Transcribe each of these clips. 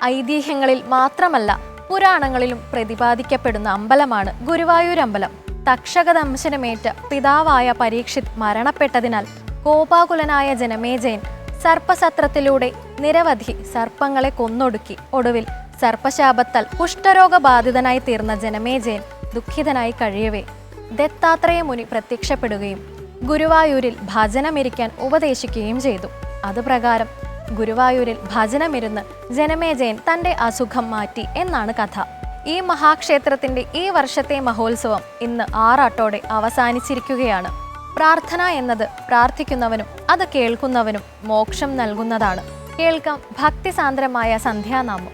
ഐതിഹ്യങ്ങളിൽ മാത്രമല്ല പുരാണങ്ങളിലും പ്രതിപാദിക്കപ്പെടുന്ന അമ്പലമാണ് ഗുരുവായൂരമ്പലം. തക്ഷകദംശനമേറ്റ പിതാവായ പരീക്ഷിത് മരണപ്പെട്ടതിനാൽ കോപാകുലനായ ജനമേജയൻ സർപ്പസത്രത്തിലൂടെ നിരവധി സർപ്പങ്ങളെ കൊന്നൊടുക്കി. ഒടുവിൽ സർപ്പശാപത്താൽ കുഷ്ഠരോഗബാധിതനായി തീർന്ന ജനമേജയൻ ദുഃഖിതനായി കഴിയവേ ദത്താത്രേയ മുനി പ്രത്യക്ഷപ്പെടുകയും ഗുരുവായൂരിൽ ഭജനമിരിക്കാൻ ഉപദേശിക്കുകയും ചെയ്തു. അതുപ്രകാരം ഗുരുവായൂരിൽ ഭജനമിരുന്ന് ജനമേജയൻ തൻ്റെ അസുഖം മാറ്റി എന്നാണ് കഥ. ഈ മഹാക്ഷേത്രത്തിൻ്റെ ഈ വർഷത്തെ മഹോത്സവം ഇന്ന് ആറാട്ടോടെ അവസാനിച്ചിരിക്കുകയാണ്. പ്രാർത്ഥന എന്നത് പ്രാർത്ഥിക്കുന്നവനും അത് കേൾക്കുന്നവനും മോക്ഷം നൽകുന്നതാണ്. കേൾക്കാം ഭക്തിസാന്ദ്രമായ സന്ധ്യാനാമം.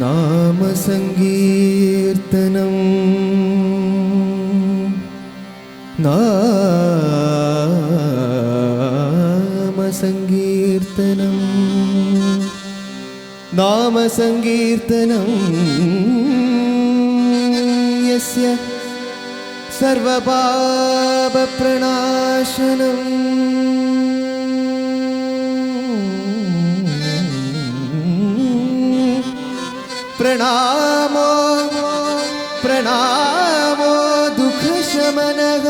നാമസങ്കീർത്തനം നാമസങ്കീർത്തനം നാമസങ്കീർത്തനം യസ്യ സർവപാപപ്രണാശനം പ്രണാമോ പ്രണാമോ ദുഃഖശമനഃ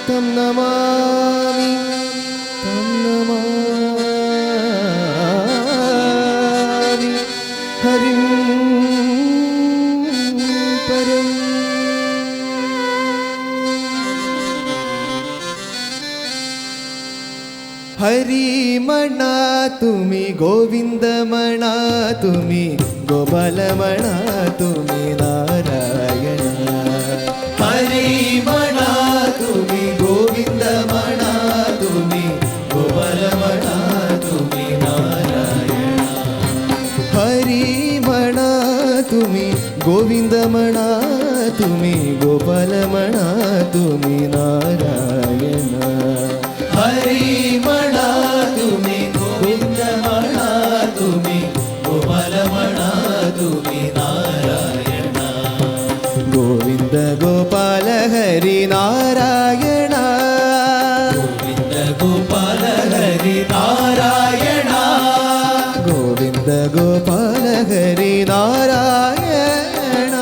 തം നമാമി തം നമാമി ഹരിം പരം. हरी मणा तुम्ही गोविंद मणा तुम्ही गोपाल मणा तुम्ही नारायण. हरी मणा तुम्ही गोविंद मणा तुम्ही गोपाल मणा तुम्ही नारायण. हरी मणा तुम्ही गोविंद मणा तुम्ही गोपाल मणा तुम्ही नारायण. हरी मणा तुम्ही गोविंद मणा तुम्ही गोपाल मणा तुम्ही नारायण. गोविंद गोपाल हरी नारायण. गोविंद गोपाल हरी नारायण. गोविंद गोपाल हरी नारायण.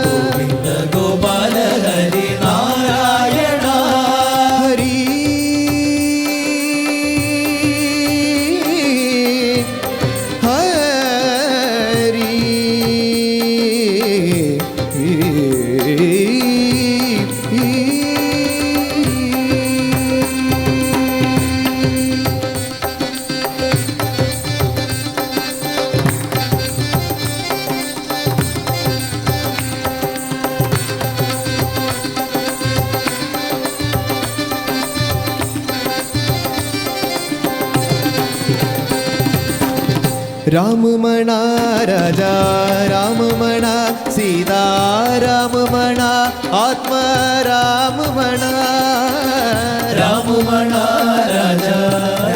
गोविंद गोपाल हरी नारायण. हरी राम म्हणा राजा राम म्हणा सीता राम म्हणा आत्मा राम म्हणा. राम म्हणा राजा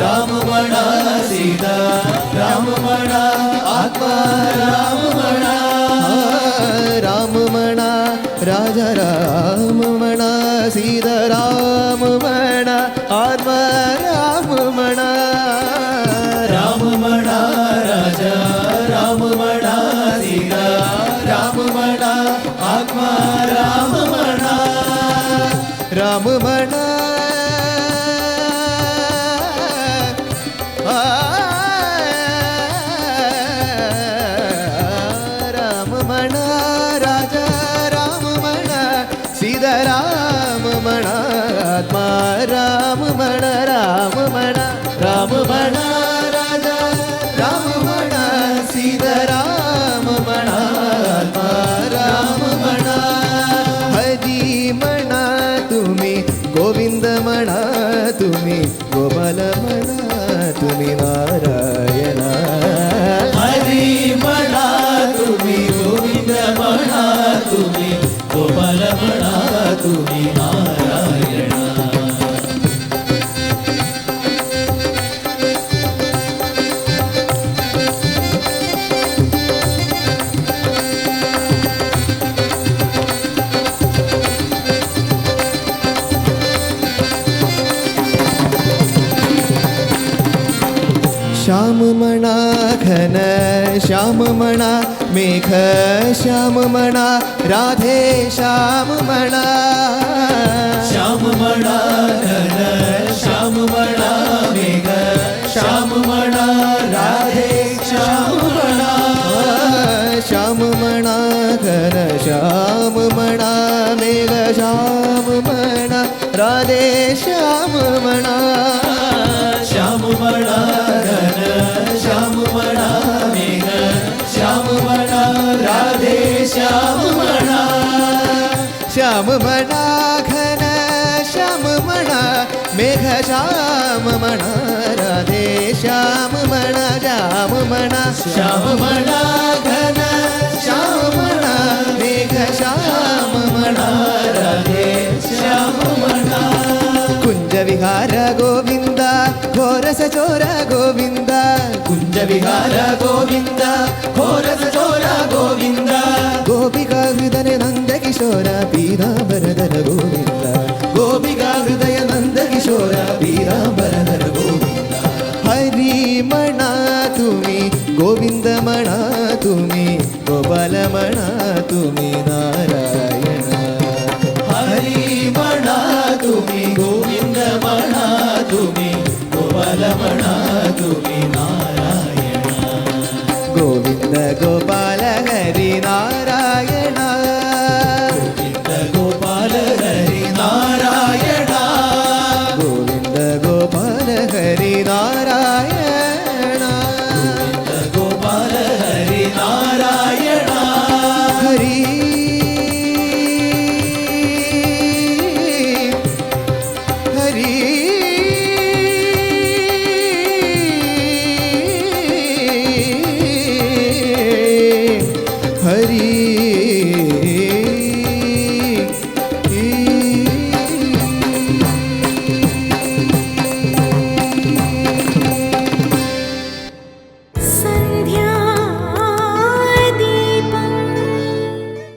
राम म्हणा सीता राम म्हणा आत्मा राम म्हणा. राम म्हणा राजा राम म्हणा सीता राम म्हणा आत्मा राम म्हणा. राम म्हणा राजा राम म्हणा सीता राम म्हणा आत्मा राम म्हणा. राम म्हणा राम म्हणा राजा राम म्हणा सीता राम म्हणा आत्मा राम म्हणा. राम म्हणा राम म्हणा राजा राम म्हणा सीता राम म्हणा आत्मा राम म्हणा. हरी म्हणा तुम्ही गोविंद म्हणा तुम्ही गोपाल म्हणा तुम्ही नारायण. हरी म्हणा तुम्ही गोविंद म्हणा तुम्ही गोपाल म्हणा तुम्ही नारायण. श्याममणा घन श्याममणा मेघ श्याममणा राधे श्याममणा श्याममणा घन श्याममणा मेघ श्याममणा राधे श्याममणा श्याममणा घन श्याममणा मेघ श्याममणा राधे श्याममणा श्याममणा घन श्याममणा मेघ श्याममणा राधे श्याममणा श्याममणा घन श्याममणा मेघ श्याममणा राधे श्याममणा श्याममणा श्याममणा घन श्याममणा मेघ श्याममणा राधे श्याममणा कुंज विहार गोविंद घोरस चोर गोविंद कुंज विहार गोविंद घोरस चोर गोविंद गोपिका हृदय नंद किशोर पीतांबरधर गोविंद गोपिका हृदय नंद किशोर पीतांबरधर गोविंद हरी म्हणा तुम्ही गोविंद म्हणा तुम्ही गोपाल म्हणा तुम्ही नारायण हरी म्हणा तुम्ही गोविंद म्हणा तुम्ही गोपाल म्हणा